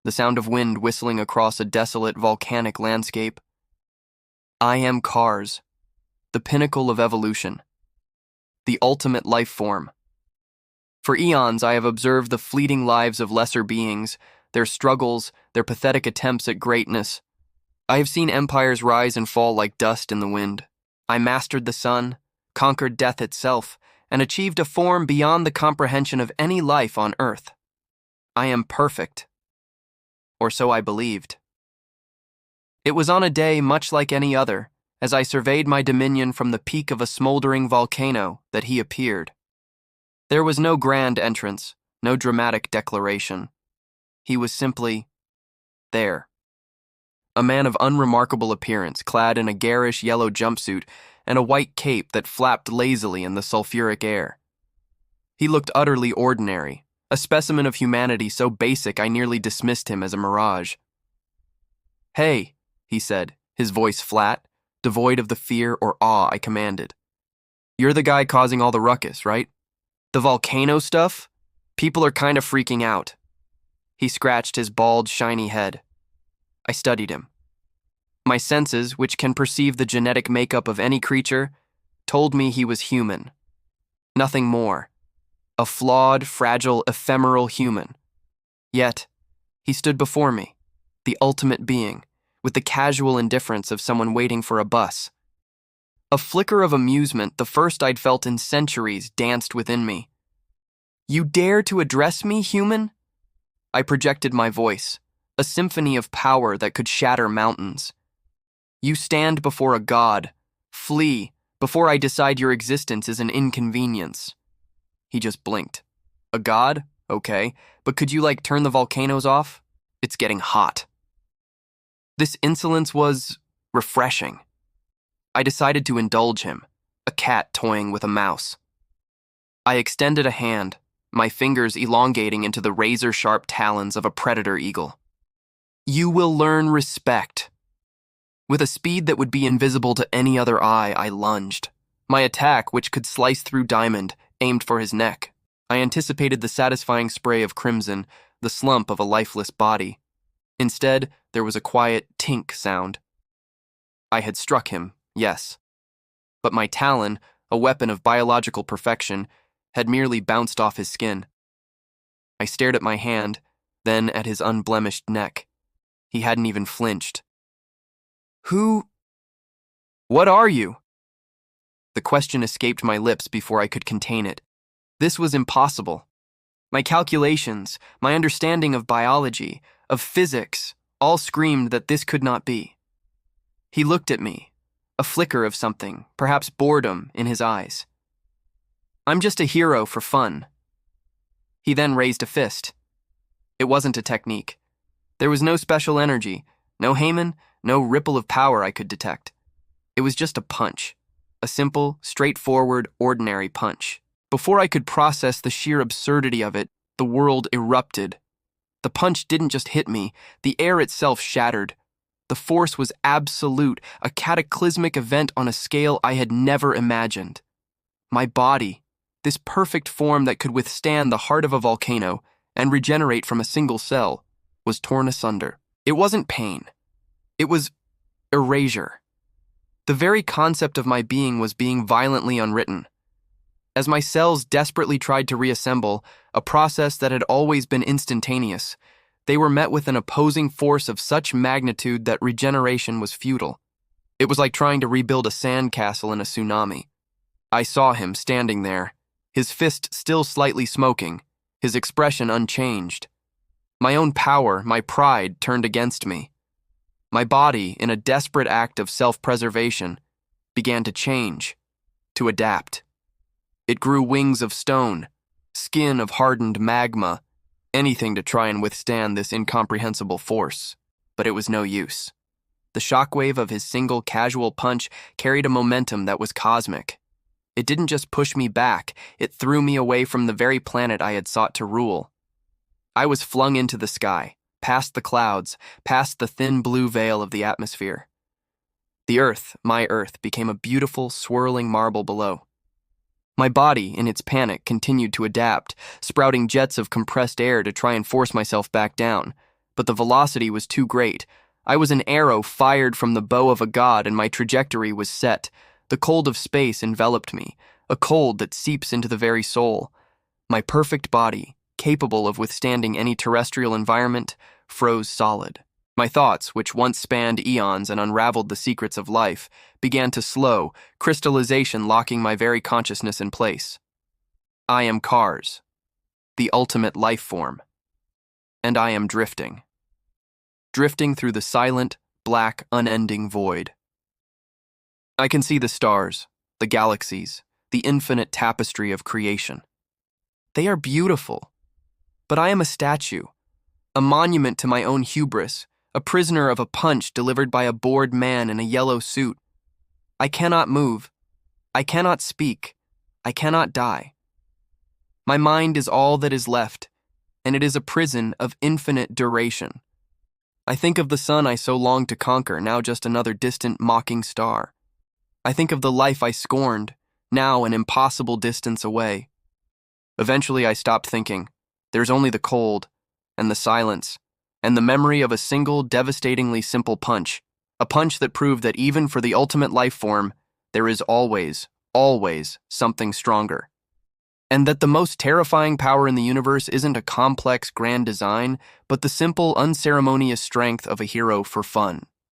the sound of wind whistling across a desolate volcanic landscape. I am Cars, the pinnacle of evolution, the ultimate life form. For eons, I have observed the fleeting lives of lesser beings, their struggles, their pathetic attempts at greatness. I have seen empires rise and fall like dust in the wind. I mastered the sun, conquered death itself, and achieved a form beyond the comprehension of any life on Earth. I am perfect. Or so I believed. It was on a day much like any other, as I surveyed my dominion from the peak of a smoldering volcano, that he appeared. There was no grand entrance, no dramatic declaration. He was simply there. A man of unremarkable appearance, clad in a garish yellow jumpsuit and a white cape that flapped lazily in the sulfuric air. He looked utterly ordinary, a specimen of humanity so basic I nearly dismissed him as a mirage. "Hey," he said, his voice flat, devoid of the fear or awe I commanded. "You're the guy causing all the ruckus, right? The volcano stuff? People are kind of freaking out." He scratched his bald, shiny head. I studied him. My senses, which can perceive the genetic makeup of any creature, told me he was human. Nothing more. A flawed, fragile, ephemeral human. Yet, he stood before me, the ultimate being, with the casual indifference of someone waiting for a bus. A flicker of amusement, the first I'd felt in centuries, danced within me. "You dare to address me, human?" I projected my voice, a symphony of power that could shatter mountains. "You stand before a god. Flee, before I decide your existence is an inconvenience." He just blinked. "A god? Okay, but could you, turn the volcanoes off? It's getting hot." This insolence was refreshing. I decided to indulge him, a cat toying with a mouse. I extended a hand, my fingers elongating into the razor-sharp talons of a predator eagle. "You will learn respect." With a speed that would be invisible to any other eye, I lunged. My attack, which could slice through diamond, aimed for his neck. I anticipated the satisfying spray of crimson, the slump of a lifeless body. Instead, there was a quiet tink sound. I had struck him, yes. But my talon, a weapon of biological perfection, had merely bounced off his skin. I stared at my hand, then at his unblemished neck. He hadn't even flinched. What are you?" The question escaped my lips before I could contain it. This was impossible. My calculations, my understanding of biology, of physics, all screamed that this could not be. He looked at me, a flicker of something, perhaps boredom, in his eyes. "I'm just a hero for fun." He then raised a fist. It wasn't a technique. There was no special energy, no Haman, no ripple of power I could detect. It was just a punch, a simple, straightforward, ordinary punch. Before I could process the sheer absurdity of it, the world erupted. The punch didn't just hit me, the air itself shattered. The force was absolute, a cataclysmic event on a scale I had never imagined. My body, this perfect form that could withstand the heart of a volcano and regenerate from a single cell, was torn asunder. It wasn't pain. It was erasure. The very concept of my being was being violently unwritten. As my cells desperately tried to reassemble, a process that had always been instantaneous, they were met with an opposing force of such magnitude that regeneration was futile. It was like trying to rebuild a sandcastle in a tsunami. I saw him standing there, his fist still slightly smoking, his expression unchanged. My own power, my pride, turned against me. My body, in a desperate act of self-preservation, began to change, to adapt. It grew wings of stone, skin of hardened magma, anything to try and withstand this incomprehensible force. But it was no use. The shockwave of his single casual punch carried a momentum that was cosmic. It didn't just push me back, it threw me away from the very planet I had sought to rule. I was flung into the sky, past the clouds, past the thin blue veil of the atmosphere. The earth, my earth, became a beautiful, swirling marble below. My body, in its panic, continued to adapt, sprouting jets of compressed air to try and force myself back down, but the velocity was too great. I was an arrow fired from the bow of a god, and my trajectory was set. The cold of space enveloped me, a cold that seeps into the very soul. My perfect body, capable of withstanding any terrestrial environment, froze solid. My thoughts, which once spanned eons and unraveled the secrets of life, began to slow, crystallization locking my very consciousness in place. I am Cars, the ultimate life form, and I am drifting. Drifting through the silent, black, unending void. I can see the stars, the galaxies, the infinite tapestry of creation. They are beautiful, but I am a statue, a monument to my own hubris, a prisoner of a punch delivered by a bored man in a yellow suit. I cannot move. I cannot speak. I cannot die. My mind is all that is left, and it is a prison of infinite duration. I think of the sun I so longed to conquer, now just another distant, mocking star. I think of the life I scorned, now an impossible distance away. Eventually I stopped thinking. There's only the cold, and the silence, and the memory of a single, devastatingly simple punch, a punch that proved that even for the ultimate life form, there is always, always something stronger. And that the most terrifying power in the universe isn't a complex, grand design, but the simple, unceremonious strength of a hero for fun.